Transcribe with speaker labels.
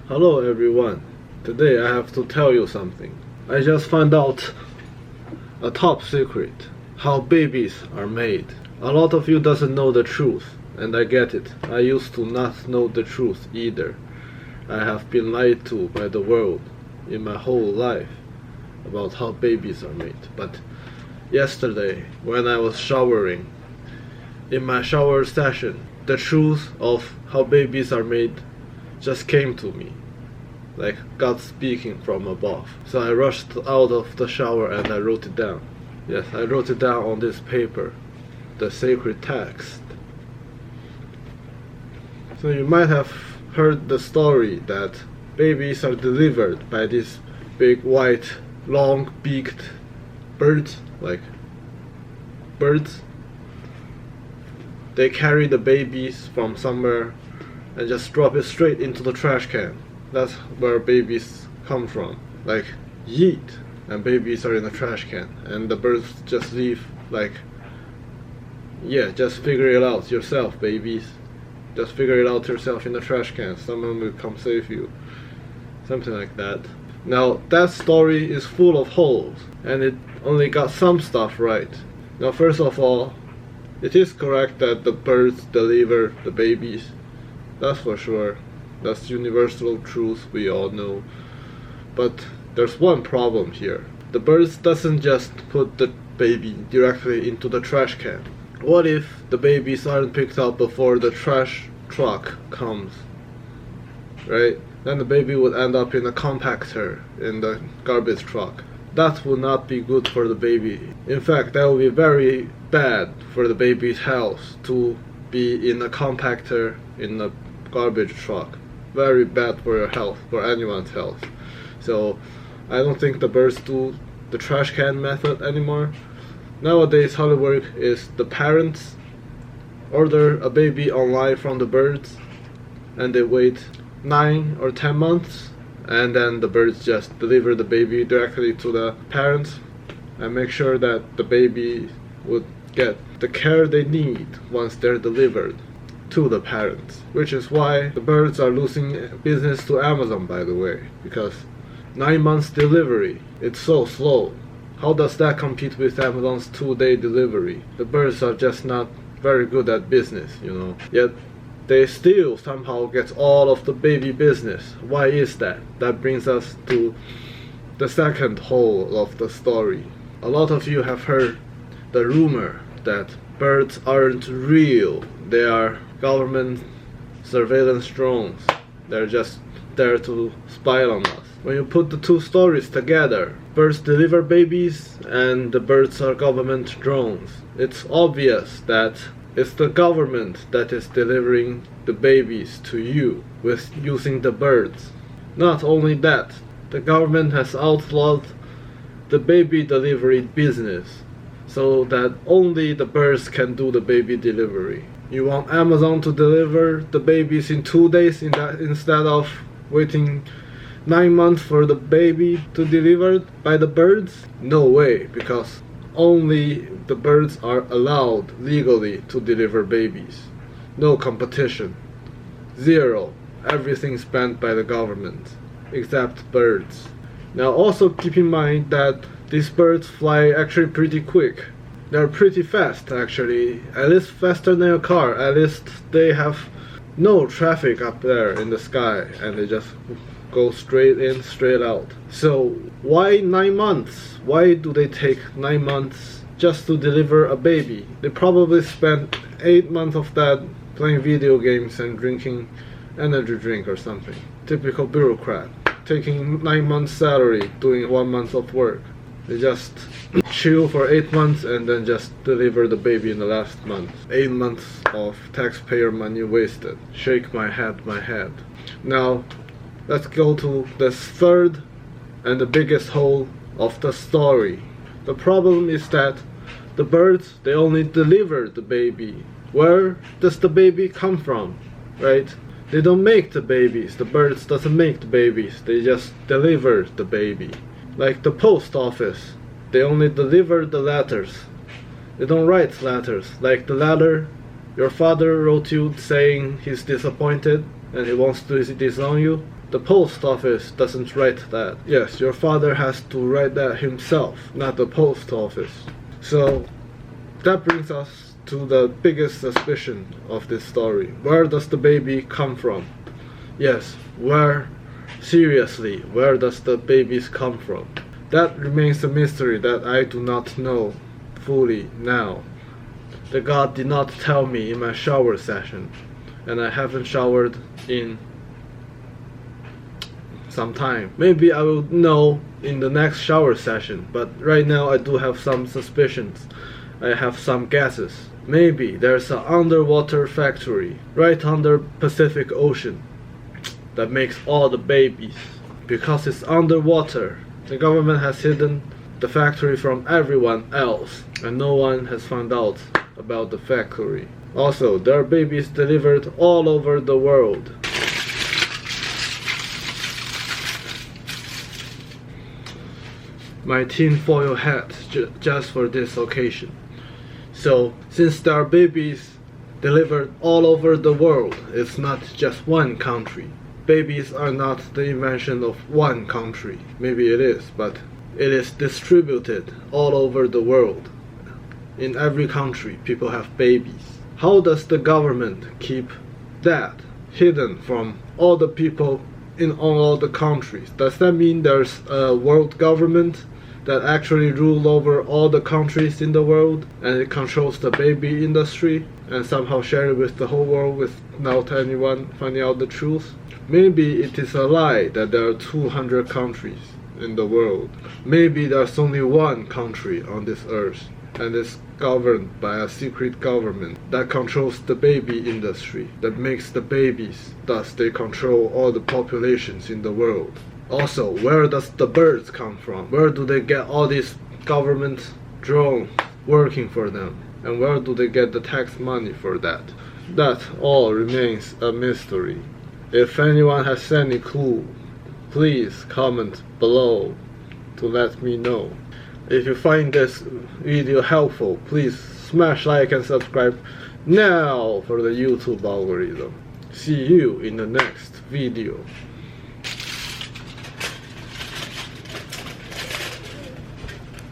Speaker 1: Hello everyone. Today I have to tell you something. I just found out a top secret. How babies are made. A lot of you doesn't know the truth, and I get it. I used to not know the truth either. I have been lied to by the world in my whole life about how babies are made. But yesterday, when I was showering, in my shower session, the truth of how babies are made just came to me, like God speaking from above. So I rushed out of the shower and I wrote it down. Yes, I wrote it down on this paper, the sacred text. So you might have heard the story that babies are delivered by these big white long-beaked birds, like birds. They carry the babies from somewhere and just drop it straight into the trash can. That's where babies come from. Like, yeet, and babies are in the trash can, and the birds just leave like, yeah, just figure it out yourself, babies. Just figure it out yourself in the trash can. Someone will come save you. Something like that. Now, that story is full of holes, and it only got some stuff right. Now, first of all, it is correct that the birds deliver the babies. That's for sure. That's universal truth we all know. But there's one problem here. The birds doesn't just put the baby directly into the trash can. What if the babies aren't picked up before the trash truck comes? Right? Then the baby would end up in a compactor in the garbage truck. That would not be good for the baby. In fact, that would be very bad for the baby's health to be in a compactor in a garbage truck. Very bad for your health, for anyone's health. So I don't think the birds do the trash can method anymore. Nowadays how it works is the parents order a baby online from the birds, and they wait 9 or 10 months, and then the birds just deliver the baby directly to the parents and make sure that the baby would get the care they need once they're delivered to the parents. Which is why the birds are losing business to Amazon, by the way, because 9 months delivery, it's so slow. How does that compete with Amazon's 2-day delivery? The birds are just not very good at business, you know. Yet they still somehow get all of the baby business. Why is that? That brings us to the second hole of the story. A lot of you have heard the rumor that birds aren't real. They are government surveillance drones. They're just there to spy on us. When you put the two stories together, birds deliver babies and the birds are government drones, it's obvious that it's the government that is delivering the babies to you with using the birds. Not only that, the government has outlawed the baby delivery business so that only the birds can do the baby delivery. You want Amazon to deliver the babies in 2 days instead of waiting 9 months for the baby to be delivered by the birds? No way, because only the birds are allowed legally to deliver babies. No competition. Zero. Everything's banned by the government, except birds. Now also keep in mind that these birds fly actually pretty quick. They're pretty fast actually, at least faster than a car. At least they have no traffic up there in the sky and they just go straight in, straight out. So why 9 months? Why do they take 9 months just to deliver a baby? They probably spent 8 months of that playing video games and drinking energy drink or something. Typical bureaucrat, taking 9 months salary, doing 1 month of work. They just chill for 8 months and then just deliver the baby in the last month. 8 months of taxpayer money wasted. Shake my head, my head. Now, let's go to the third and the biggest hole of the story. The problem is that the birds, they only deliver the baby. Where does the baby come from, right? They don't make the babies. The birds doesn't make the babies. They just deliver the baby. Like the post office, they only deliver the letters. They don't write letters. Like the letter your father wrote you saying he's disappointed and he wants to disown you. The post office doesn't write that. Yes, your father has to write that himself, not the post office. So that brings us to the biggest suspicion of this story. Where does the baby come from? Yes, seriously, where does the babies come from? That remains a mystery that I do not know fully now. The God did not tell me in my shower session, and I haven't showered in some time. Maybe I will know in the next shower session, but right now I do have some suspicions. I have some guesses. Maybe there's an underwater factory right under Pacific Ocean that makes all the babies. Because it's underwater, the government has hidden the factory from everyone else, and no one has found out about the factory. Also, there are babies delivered all over the world. My tinfoil hat just for this occasion. So, since there are babies delivered all over the world, it's not just one country. Babies are not the invention of one country. Maybe it is, but it is distributed all over the world. In every country, people have babies. How does the government keep that hidden from all the people in all the countries? Does that mean there's a world government that actually rule over all the countries in the world, and it controls the baby industry and somehow share it with the whole world without anyone finding out the truth? Maybe it is a lie that there are 200 countries in the world. Maybe there's only one country on this earth, and it's governed by a secret government that controls the baby industry, that makes the babies, thus they control all the populations in the world. Also, where does the birds come from? Where do they get all these government drones working for them? And where do they get the tax money for that? That all remains a mystery. If anyone has any clue, please comment below to let me know. If you find this video helpful, please smash like and subscribe now for the YouTube algorithm. See you in the next video.